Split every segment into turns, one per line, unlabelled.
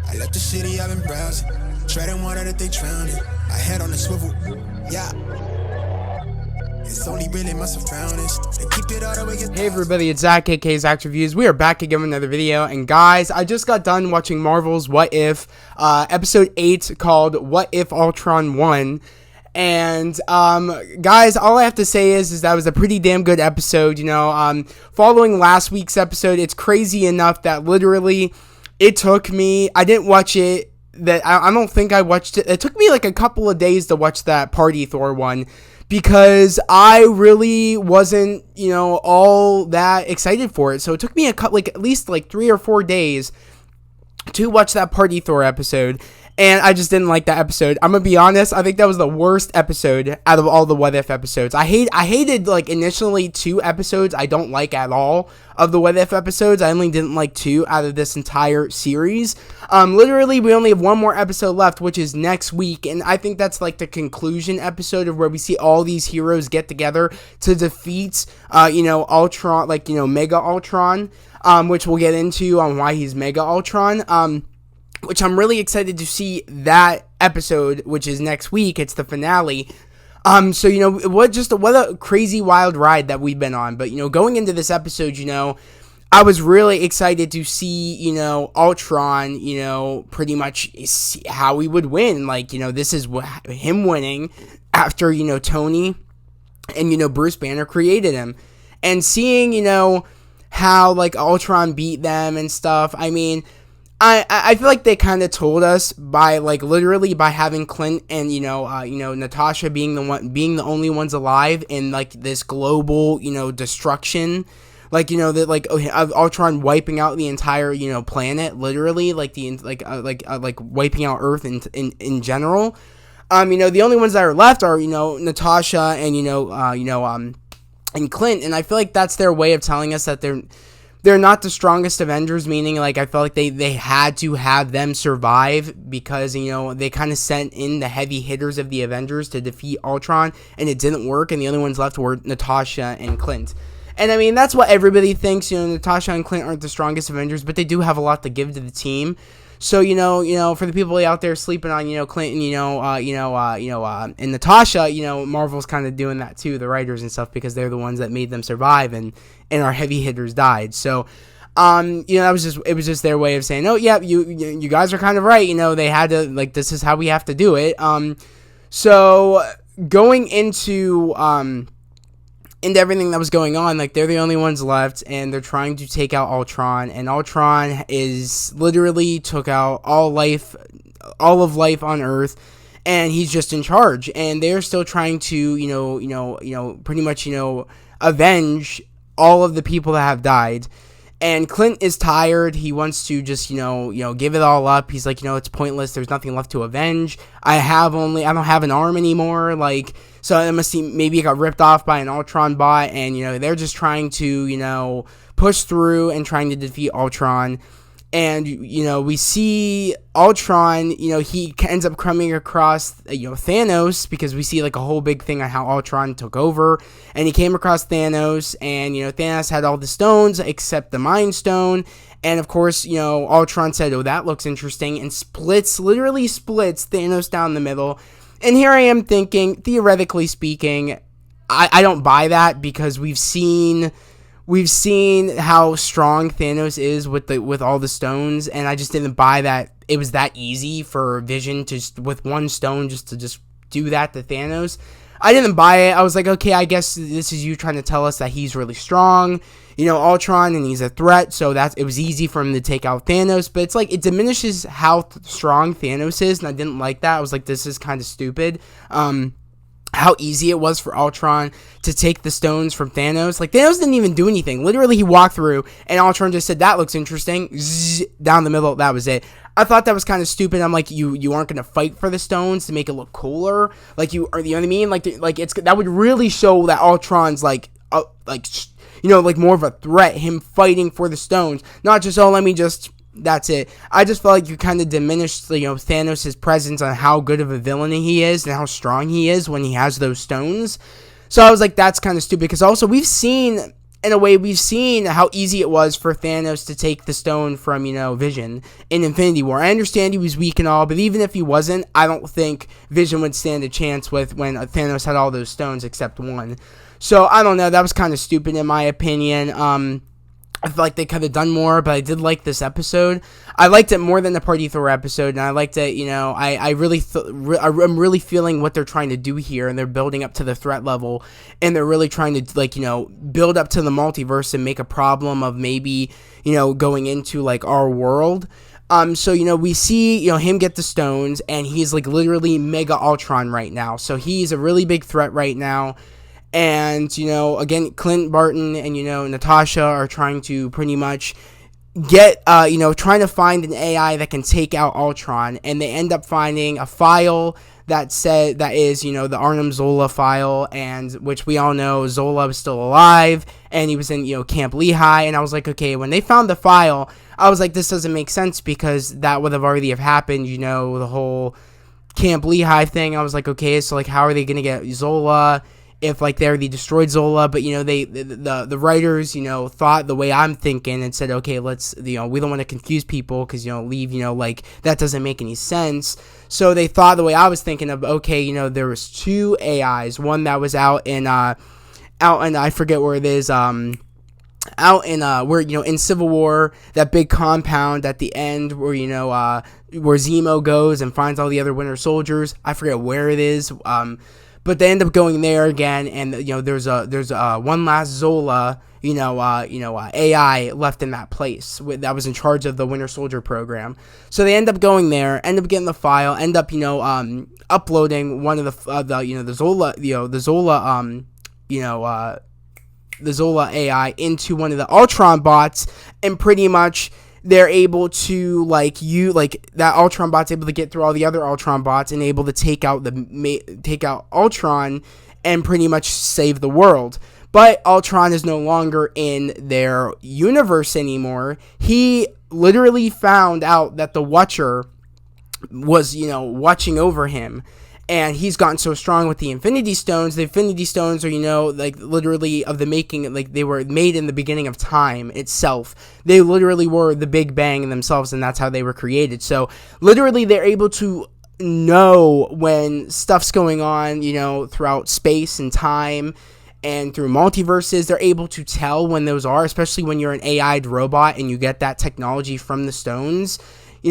I left the city, I've been browsing. Treading water that they drowning. I head on the swivel, yeah. It's only really my surroundings. They keep it all the way.
Hey everybody, it's Zach, aka Zach's Reviews. We are back again with another video, and guys, I just got done watching Marvel's What If, episode 8, called What If Ultron Won. And guys, all I have to say is that was a pretty damn good episode. Following last week's episode, it's crazy enough that literally it took me, I didn't watch it, I don't think I watched it. It took me like a couple of days to watch that Party Thor one, because I really wasn't, all that excited for it. So it took me at least 3 or 4 days to watch that Party Thor episode, and I just didn't like that episode. I'm gonna be honest, I think that was the worst episode out of all the What If episodes. I hated initially 2 episodes I don't like at all of the What If episodes. I only didn't like 2 out of this entire series. Literally, we only have one more episode left, which is next week, and I think that's the conclusion episode of where we see all these heroes get together to defeat, Ultron, Mega Ultron, which we'll get into on why he's Mega Ultron, which I'm really excited to see that episode, which is next week. It's the finale. What a crazy wild ride that we've been on. But, going into this episode, I was really excited to see, Ultron, pretty much see how he would win. This is him winning after, Tony and, Bruce Banner created him. And seeing, how, Ultron beat them and stuff. I mean, I feel like they kind of told us by literally by having Clint and Natasha being the only ones alive in this global destruction, of Ultron wiping out the entire planet, literally wiping out Earth in general. The only ones that are left are Natasha and and Clint, and I feel like that's their way of telling us that they're not the strongest Avengers, meaning I felt like they had to have them survive because they kind of sent in the heavy hitters of the Avengers to defeat Ultron, and it didn't work, and the only ones left were Natasha and Clint. And I mean, that's what everybody thinks. Natasha and Clint aren't the strongest Avengers, but they do have a lot to give to the team. So for the people out there sleeping on Clint and and Natasha, Marvel's kind of doing that too, the writers and stuff, because they're the ones that made them survive, and our heavy hitters died. So it was just their way of saying, oh yeah, you guys are kind of right. They had to this is how we have to do it. So going into everything that was going on, they're the only ones left, and they're trying to take out Ultron, and Ultron is literally took out all of life on Earth, and he's just in charge, and they're still trying to, pretty much, avenge all of the people that have died. And Clint is tired. He wants to just, give it all up. He's like, it's pointless. There's nothing left to avenge. I don't have an arm anymore. So I must see, maybe it got ripped off by an Ultron bot. And, they're just trying to, push through and trying to defeat Ultron. And, we see Ultron, he ends up coming across, Thanos, because we see, a whole big thing on how Ultron took over, and he came across Thanos, and, Thanos had all the stones, except the Mind Stone, and, of course, Ultron said, oh, that looks interesting, and literally splits Thanos down the middle, and here I am thinking, theoretically speaking, I don't buy that, because we've seen how strong Thanos is with all the stones, and I just didn't buy that it was that easy for Vision to with one stone to do that to Thanos. I didn't buy it. I was like, okay, I guess this is you trying to tell us that he's really strong, Ultron, and he's a threat, so it was easy for him to take out Thanos, but it's it diminishes how strong Thanos is, and I didn't like that. I was like, this is kind of stupid. How easy it was for Ultron to take the stones from Thanos. Thanos didn't even do anything. Literally, he walked through, and Ultron just said, that looks interesting. Zzz, down the middle, that was it. I thought that was kind of stupid. I'm like, you aren't going to fight for the stones to make it look cooler? You know what I mean? That would really show that Ultron's, more of a threat, him fighting for the stones. Not just, oh, let me just... That's it. I just felt like you kind of diminished, Thanos' presence on how good of a villain he is and how strong he is when he has those stones. So I was like, that's kind of stupid. Because also, we've seen in a way, we've seen how easy it was for Thanos to take the stone from, Vision in Infinity War. I understand he was weak and all, but even if he wasn't, I don't think Vision would stand a chance with when Thanos had all those stones except one. So, I don't know. That was kind of stupid in my opinion. I feel like they could have done more, but I did like this episode. I liked it more than the Party Thor episode, and I liked it, I'm really feeling what they're trying to do here, and they're building up to the threat level, and they're really trying to, build up to the multiverse and make a problem of maybe, going into, our world. So, we see, him get the stones, and he's, literally Mega Ultron right now. So, he's a really big threat right now. And, again, Clint Barton and, Natasha are trying to pretty much get, trying to find an AI that can take out Ultron. And they end up finding a file that is, the Arnim Zola file, and which we all know Zola was still alive, and he was in, Camp Lehigh. And I was like, okay, when they found the file, I was like, this doesn't make sense because that would have already have happened, the whole Camp Lehigh thing. I was like, okay, so, how are they going to get Zola if they already destroyed Zola? But the writers thought the way I'm thinking and said, okay, let's we don't want to confuse people because leave that doesn't make any sense. So they thought the way I was thinking of, okay, there was two AIs, one that was out in I forget where it is, out in where in Civil War, that big compound at the end where where Zemo goes and finds all the other Winter Soldiers. I forget where it is. But they end up going there again, and there's one last Zola, AI left in that place that was in charge of the Winter Soldier program. So they end up going there, end up getting the file, end up uploading one of the Zola AI into one of the Ultron bots, and pretty much they're able to that Ultron bot's able to get through all the other Ultron bots and able to take out Ultron and pretty much save the world. But Ultron is no longer in their universe anymore. He literally found out that the Watcher was watching over him. And he's gotten so strong with the Infinity Stones. The Infinity Stones are, literally of the making, they were made in the beginning of time itself. They literally were the Big Bang in themselves, and that's how they were created. So, literally, they're able to know when stuff's going on, throughout space and time and through multiverses. They're able to tell when those are, especially when you're an AI'd robot and you get that technology from the stones.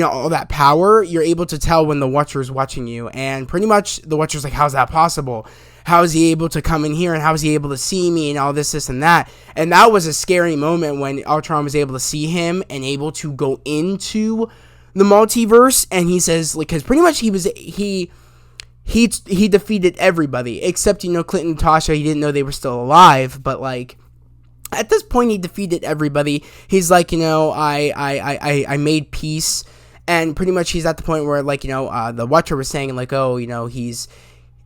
All that power, you're able to tell when the Watcher is watching you. And pretty much the Watcher's like, how's that possible? How is he able to come in here? And how is he able to see me? And all this and that. And that was a scary moment when Ultron was able to see him and able to go into the multiverse. And he says, because pretty much he defeated everybody except, Clint and Natasha. He didn't know they were still alive. But, at this point, he defeated everybody. He's like, I made peace. And pretty much he's at the point where, the Watcher was saying, he's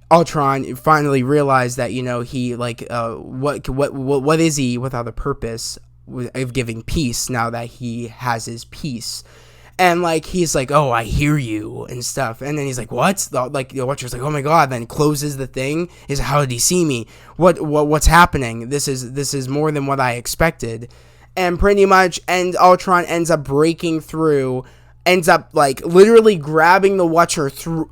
Ultron finally realized that, he, what is he without a purpose of giving peace now that he has his peace? And, he's like, oh, I hear you and stuff. And then he's like, what? The Watcher's like, oh, my God. Then closes the thing. He's like, how did he see me? What's happening? This is more than what I expected. And pretty much, and Ultron ends up breaking through, ends up, literally grabbing the Watcher through,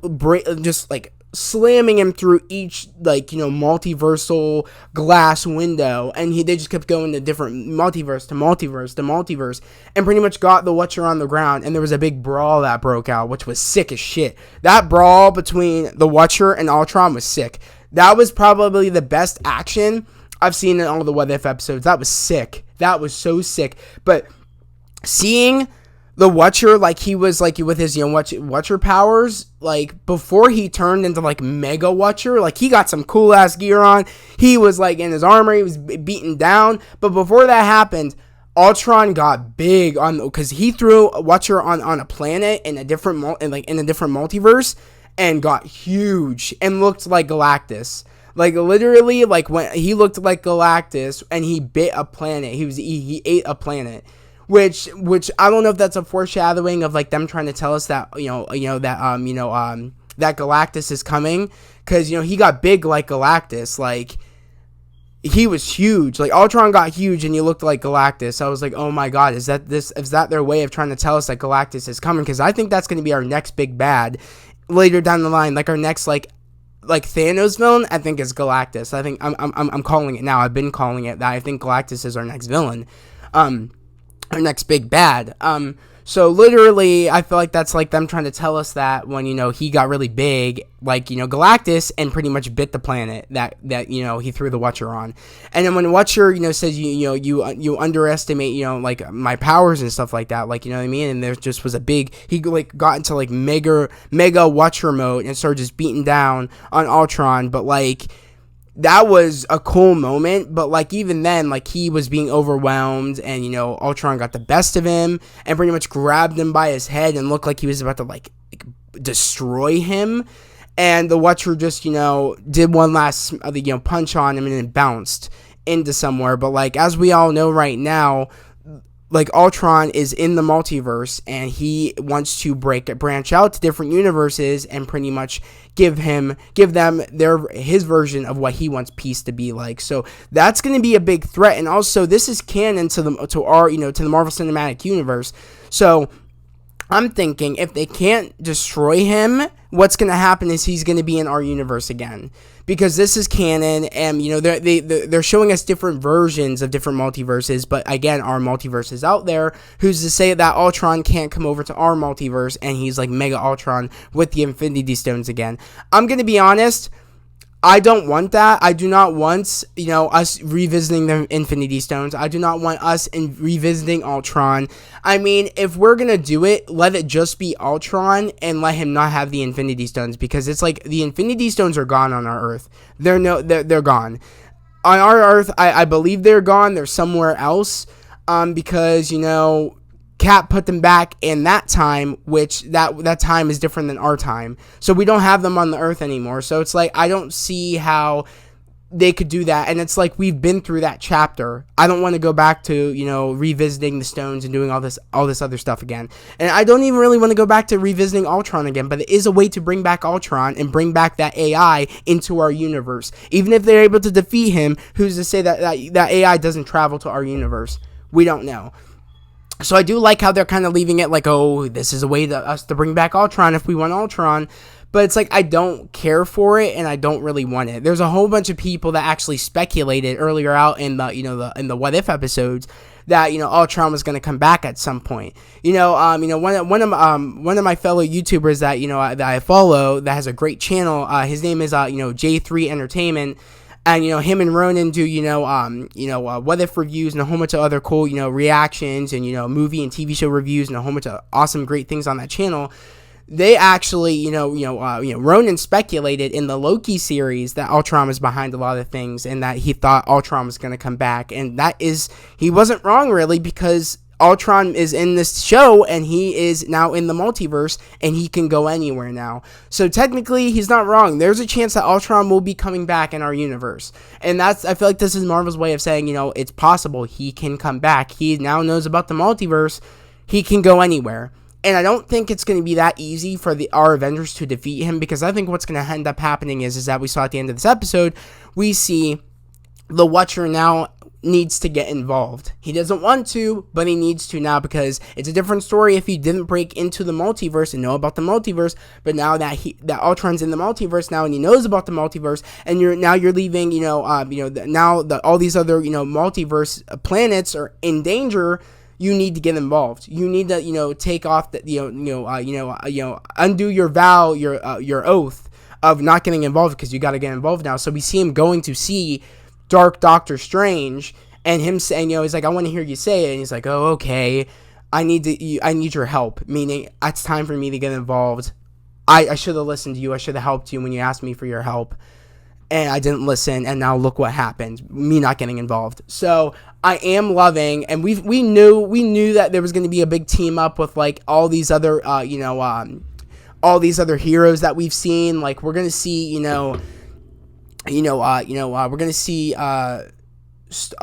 slamming him through each, multiversal glass window, and they just kept going to different multiverse to multiverse, and pretty much got the Watcher on the ground, and there was a big brawl that broke out, which was sick as shit. That brawl between the Watcher and Ultron was sick. That was probably the best action I've seen in all the What If episodes. That was sick. That was so sick. But seeing the Watcher, he was, with his, Watcher powers, before he turned into, Mega Watcher, he got some cool-ass gear on, he was, in his armor, he was beaten down, but before that happened, Ultron got big because he threw a Watcher on a planet in a different, multiverse, and got huge, and looked like Galactus. Literally, when he looked like Galactus, and he bit a planet, he ate a planet. Which I don't know if that's a foreshadowing of them trying to tell us that that Galactus is coming, because he got big like Galactus, he was huge. Like, Ultron got huge and he looked like Galactus. I was like, oh my god, is that their way of trying to tell us that Galactus is coming? Because I think that's going to be our next big bad later down the line. Like, our next, like Thanos villain, I think, is Galactus. I think I'm calling it now. I've been calling it that. I think Galactus is our next villain. Our next big bad. So literally, I feel like that's like them trying to tell us that when, he got really big, like, Galactus, and pretty much bit the planet that he threw the Watcher on. And then when Watcher, says, you underestimate, like, my powers and stuff like that, like, you know what I mean? And there just was he, like, got into, like, mega Watcher mode and started just beating down on Ultron, but, like, that was a cool moment, but, like, even then, like, he was being overwhelmed, and, Ultron got the best of him, and pretty much grabbed him by his head, and looked like he was about to, like destroy him, and the Watcher just, did one last, punch on him, and then bounced into somewhere. But, like, as we all know right now, like, Ultron is in the multiverse, and he wants to branch out to different universes and pretty much give them his version of what he wants peace to be like. So that's going to be a big threat. And also, this is canon to the Marvel Cinematic Universe. So I'm thinking, if they can't destroy him, what's going to happen is he's going to be in our universe again. Because this is canon, and, they're showing us different versions of different multiverses, but again, our multiverse is out there. Who's to say that Ultron can't come over to our multiverse, and he's like Mega Ultron with the Infinity Stones again? I'm going to be honest, I don't want that. I do not want, us revisiting the Infinity Stones. I do not want us revisiting Ultron. I mean, if we're going to do it, let it just be Ultron and let him not have the Infinity Stones, because it's like the Infinity Stones are gone on our Earth. They're gone. On our Earth, I believe they're gone. They're somewhere else, because, Cap put them back in that time, which that time is different than our time. So we don't have them on the Earth anymore. So it's like, I don't see how they could do that. And it's like, we've been through that chapter. I don't want to go back to, revisiting the stones and doing all this other stuff again. And I don't even really want to go back to revisiting Ultron again, but it is a way to bring back Ultron and bring back that AI into our universe. Even if they're able to defeat him, who's to say that AI doesn't travel to our universe? We don't know. So I do like how they're kind of leaving it like, oh, this is a way us to bring back Ultron if we want Ultron. But it's like, I don't care for it, and I don't really want it. There's a whole bunch of people that actually speculated earlier out in the in the What If episodes that Ultron was going to come back at some point. One of my fellow YouTubers that I follow that has a great channel. His name is J3 Entertainment. And, him and Ronan do, What If reviews and a whole bunch of other cool, reactions and, movie and TV show reviews and a whole bunch of awesome, great things on that channel. They actually, Ronan speculated in the Loki series that Ultron was behind a lot of things and that he thought Ultron was going to come back. And he wasn't wrong, really, because Ultron is in this show, and he is now in the multiverse, and he can go anywhere now. So technically, he's not wrong. There's a chance that Ultron will be coming back in our universe. And I feel like this is Marvel's way of saying, it's possible he can come back. He now knows about the multiverse. He can go anywhere. And I don't think it's going to be that easy for our Avengers to defeat him, because I think what's going to end up happening is that we saw at the end of this episode, we see the Watcher now needs to get involved. He doesn't want to, but he needs to now, because it's a different story if he didn't break into the multiverse and know about the multiverse. But now that Ultron's in the multiverse now, and he knows about the multiverse, and you're leaving, now all these other multiverse planets are in danger. You need to get involved. You need to take off undo your vow, your oath of not getting involved, because you got to get involved now. So we see him going to see Dark Doctor Strange, and him saying, he's like, I want to hear you say it. And he's like, oh, okay, I need your help, meaning it's time for me to get involved. I should have listened to you. I should have helped you when you asked me for your help, and I didn't listen, and now look what happened, me not getting involved. So I am loving, and we knew that there was going to be a big team up with like all these other all these other heroes that we've seen. Like, we're going to see, we're going to see a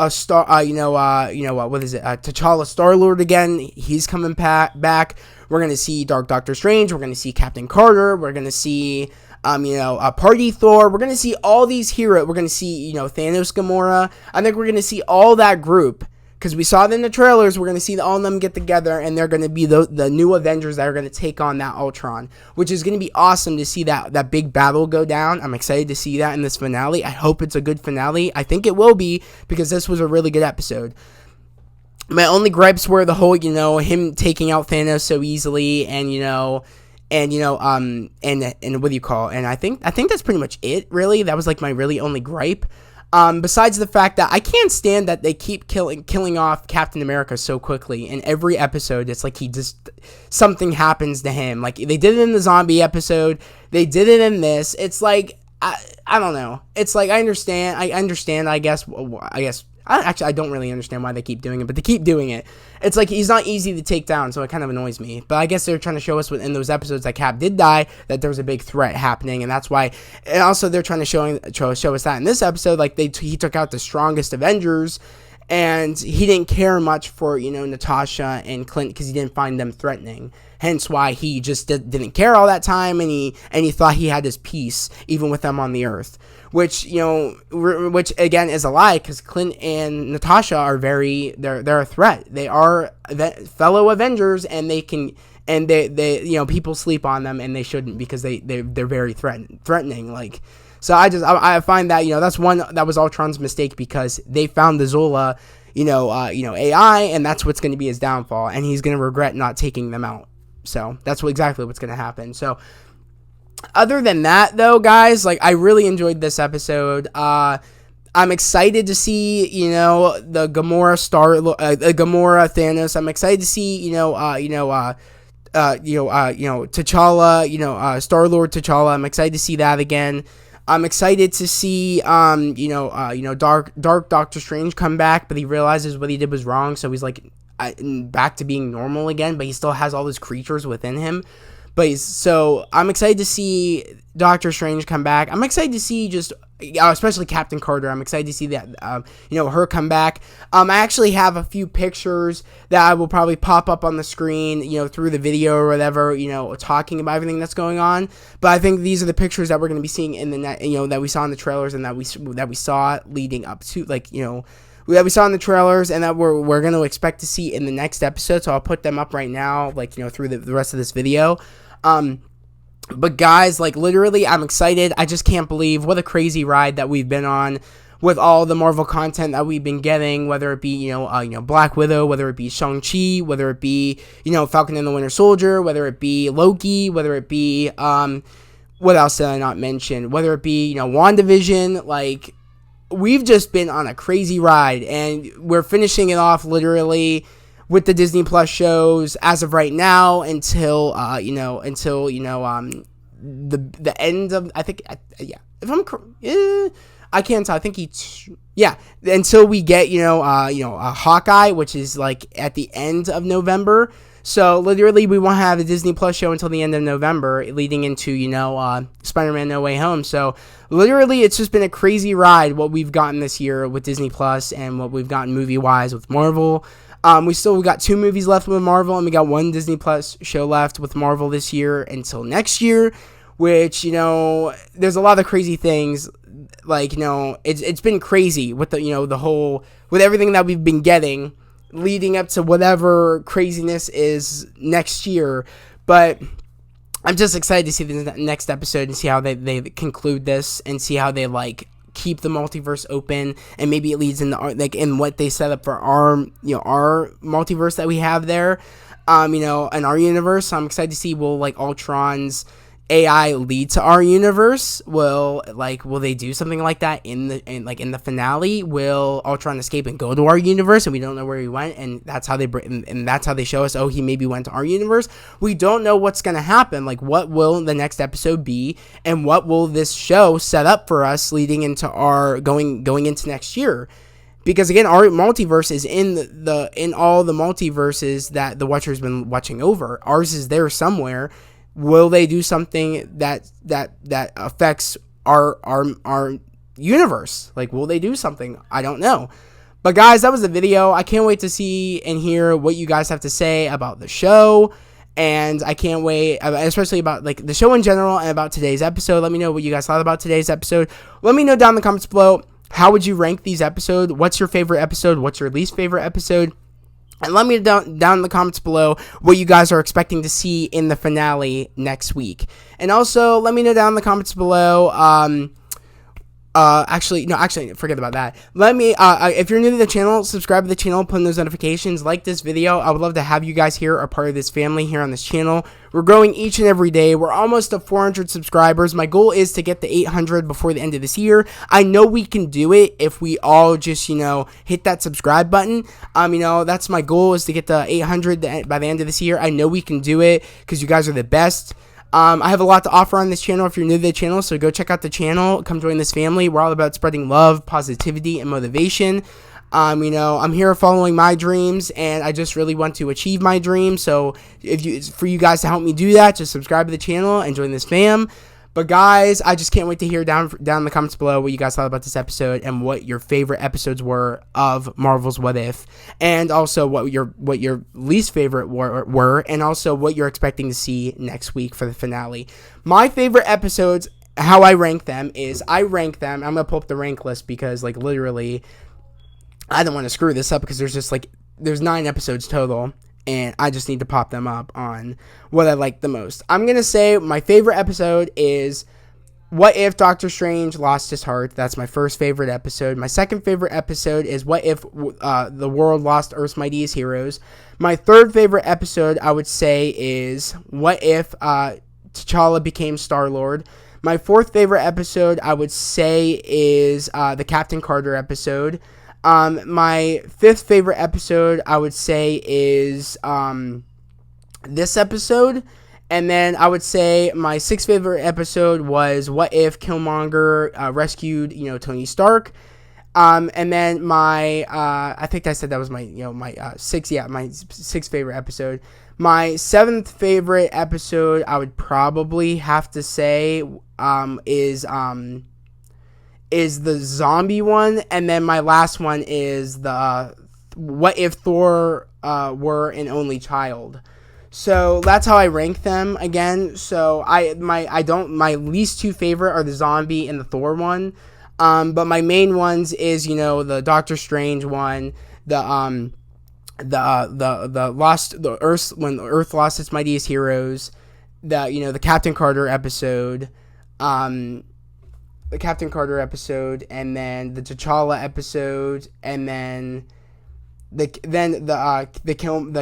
star, what is it? T'Challa Star-Lord again. He's coming back. We're going to see Dark Doctor Strange. We're going to see Captain Carter. We're going to see, Party Thor. We're going to see all these heroes. We're going to see, Thanos, Gamora. I think we're going to see all that group. Because we saw it in the trailers, we're going to see all of them get together, and they're going to be the new Avengers that are going to take on that Ultron, which is going to be awesome to see that big battle go down. I'm excited to see that in this finale. I hope it's a good finale. I think it will be, because this was a really good episode. My only gripes were the whole, him taking out Thanos so easily, and what do you call it? And I think that's pretty much it, really. That was like my really only gripe. Besides the fact that I can't stand that they keep killing off Captain America so quickly. In every episode, it's like something happens to him. Like, they did it in the zombie episode. They did it in this. It's like, I don't know. It's like, I understand, I guess. I don't really understand why they keep doing it, but they keep doing it. It's like, he's not easy to take down, so it kind of annoys me. But I guess they're trying to show us in those episodes that Cap did die, that there was a big threat happening, and that's why. And also, they're trying to show us that in this episode, like, he took out the strongest Avengers, and he didn't care much for, Natasha and Clint, because he didn't find them threatening. Hence why he just didn't care all that time, and he thought he had his peace, even with them on the Earth. Which again is a lie, because Clint and Natasha are they're a threat. They are fellow Avengers, and they people sleep on them, and they shouldn't, because they're very threatening. Like, so I find that, that was Ultron's mistake, because they found the Zola, AI, and that's what's going to be his downfall, and he's going to regret not taking them out. So that's exactly what's going to happen. So, other than that, though, guys, like, I really enjoyed this episode. I'm excited to see, the Gamora Gamora Thanos. I'm excited to see, T'Challa, Star-Lord T'Challa. I'm excited to see that again. I'm excited to see, Dark Doctor Strange come back, but he realizes what he did was wrong, so he's like back to being normal again, but he still has all those creatures within him. So I'm excited to see Doctor Strange come back. I'm excited to see especially Captain Carter. I'm excited to see that, her come back. I actually have a few pictures that I will probably pop up on the screen, through the video or whatever, talking about everything that's going on. But I think these are the pictures that we're going to be seeing in the that we saw in the trailers, and that we saw leading up to, that we saw in the trailers, and that we're going to expect to see in the next episode. So I'll put them up right now, through the rest of this video. But guys, literally, I'm excited. I just can't believe what a crazy ride that we've been on with all the Marvel content that we've been getting, whether it be, Black Widow, whether it be Shang-Chi, whether it be, Falcon and the Winter Soldier, whether it be Loki, whether it be, what else did I not mention? Whether it be, WandaVision, we've just been on a crazy ride, and we're finishing it off literally with the Disney Plus shows as of right now until the end of, I think, if I'm I can't tell. I think until we get a Hawkeye, which is at the end of November. So literally, we won't have a Disney Plus show until the end of November, leading into Spider-Man: No Way Home. So literally, it's just been a crazy ride what we've gotten this year with Disney Plus, and what we've gotten movie-wise with Marvel. We got 2 movies left with Marvel, and we got 1 Disney Plus show left with Marvel this year until next year, which, there's a lot of crazy things. It's been crazy with with everything that we've been getting leading up to whatever craziness is next year. But I'm just excited to see the next episode and see how they conclude this, and see how they keep the multiverse open, and maybe it leads into in what they set up for our multiverse that we have there, in our universe. So I'm excited to see, will Ultron's AI lead to our universe? Will they do something like that in the finale? Will Ultron escape and go to our universe, and we don't know where he went, and that's how they show us, he maybe went to our universe? We don't know what's gonna happen. What will the next episode be, and what will this show set up for us leading into our going into next year? Because again, our multiverse is in all the multiverses that the Watcher's been watching over. Ours is there somewhere. Will they do something that affects our universe? Will they do something? I don't know. But guys, that was the video. I can't wait to see and hear what you guys have to say about the show. and I can't wait, especially about like the show in general and about today's episode. Let me know what you guys thought about today's episode. Let me know down in the comments below, how would you rank these episodes? What's your favorite episode? What's your least favorite episode? And let me know down in the comments below what you guys are expecting to see in the finale next week. And also, let me know down in the comments below, actually, forget about that. Let me, if you're new to the channel, subscribe to the channel, put on those notifications, like this video. I would love to have you guys here, a part of this family here on this channel. We're growing each and every day. We're almost to 400 subscribers. My goal is to get to 800 before the end of this year. I know we can do it if we all just, hit that subscribe button. That's my goal, is to get to 800 by the end of this year. I know we can do it because you guys are the best. I have a lot to offer on this channel if you're new to the channel, so go check out the channel. Come join this family. We're all about spreading love, positivity, and motivation. I'm here following my dreams, and I just really want to achieve my dreams. So for you guys to help me do that, just subscribe to the channel and join this fam. But guys, I just can't wait to hear down in the comments below what you guys thought about this episode and what your favorite episodes were of Marvel's What If, and also what your least favorite were, and also what you're expecting to see next week for the finale. My favorite episodes, how I rank them is I'm gonna pull up the rank list because like literally I don't want to screw this up because there's 9 episodes total. And I just need to pop them up on what I like the most. I'm going to say my favorite episode is What If Doctor Strange Lost His Heart. That's my first favorite episode. My second favorite episode is What If the World Lost Earth's Mightiest Heroes. My third favorite episode, I would say, is What If T'Challa Became Star-Lord. My fourth favorite episode, I would say, is the Captain Carter episode. My fifth favorite episode, I would say, is this episode. And then I would say my sixth favorite episode was What If Killmonger rescued, Tony Stark. And then my I think I said that was my my sixth favorite episode. My seventh favorite episode, I would probably have to say is the zombie one, and then my last one is the What If Thor were an only child. So that's how I rank them again. So my least two favorite are the zombie and the Thor one. But my main ones is the Doctor Strange one, the Earth, when the Earth lost its mightiest heroes, the Captain Carter episode, and then the T'Challa episode, and then the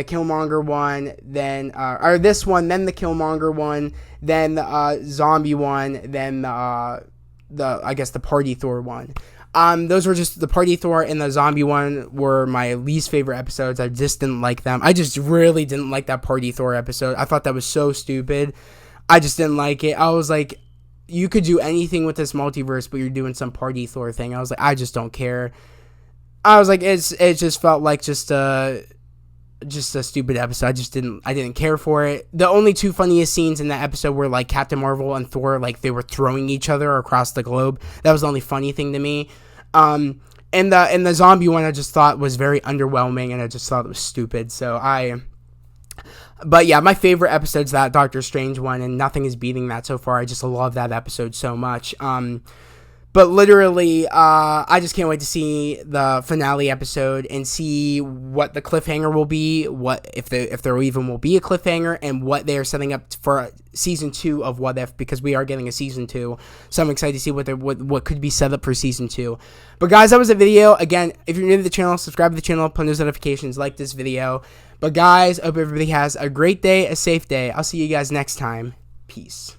Killmonger one, then or this one, then the Killmonger one, then the zombie one, then I guess the Party Thor one. Those were just the Party Thor and the zombie one were my least favorite episodes. I just didn't like them. I just really didn't like that Party Thor episode. I thought that was so stupid. I just didn't like it. I was like, you could do anything with this multiverse, but you're doing some Party Thor thing. I was like, I just don't care. I was like, it just felt like just a stupid episode. I didn't care for it. The only two funniest scenes in that episode were like Captain Marvel and Thor, like they were throwing each other across the globe. That was the only funny thing to me. And the zombie one I just thought was very underwhelming, and I just thought it was stupid. But yeah, my favorite episode's that Doctor Strange one, and nothing is beating that so far. I just love that episode so much. But literally, I just can't wait to see the finale episode and see what the cliffhanger will be, what if there even will be a cliffhanger, and what they are setting up for season 2 of What If, because we are getting a season 2. So I'm excited to see what could be set up for season 2. But guys, that was the video. Again, if you're new to the channel, subscribe to the channel, put on those notifications, like this video. But guys, I hope everybody has a great day, a safe day. I'll see you guys next time. Peace.